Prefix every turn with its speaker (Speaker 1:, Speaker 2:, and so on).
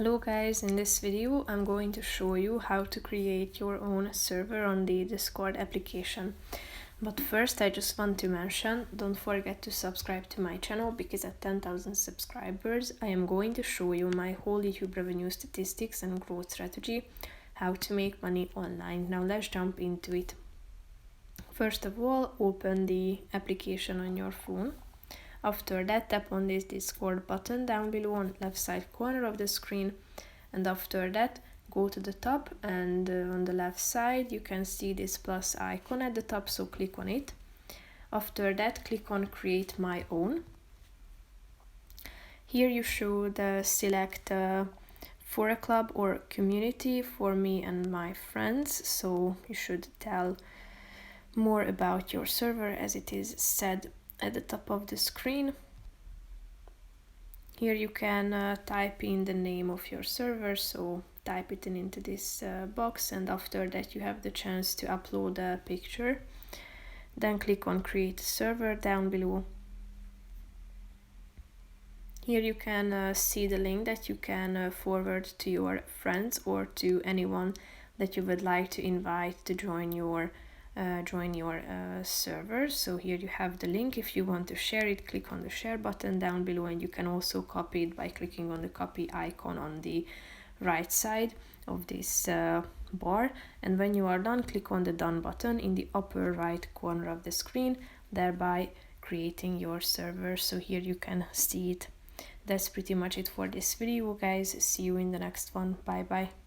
Speaker 1: Hello guys, in this video I'm going to show you how to create your own server on the Discord application. But first I just want to mention, don't forget to subscribe to my channel because at 10,000 subscribers I am going to show you my whole YouTube revenue statistics and growth strategy, how to make money online. Now let's jump into it. First of all, open the application on your phone. After that, tap on this Discord button down below on the left side corner of the screen, and after that go to the top, and on the left side you can see this plus icon at the top, so click on it. After that, click on create my own. Here you should select for a club or community for me and my friends, so you should tell more about your server as it is said at the top of the screen. Here you can type in the name of your server, so type it into this box, and after that you have the chance to upload a picture. Then click on create server down below. Here you can see the link that you can forward to your friends or to anyone that you would like to invite to join your server. So here you have the link. If you want to share it, click on the share button down below, and you can also copy it by clicking on the copy icon on the right side of this bar. And when you are done, click on the done button in the upper right corner of the screen, thereby creating your server. So here you can see it. That's pretty much it for this video, guys. See you in the next one. Bye bye.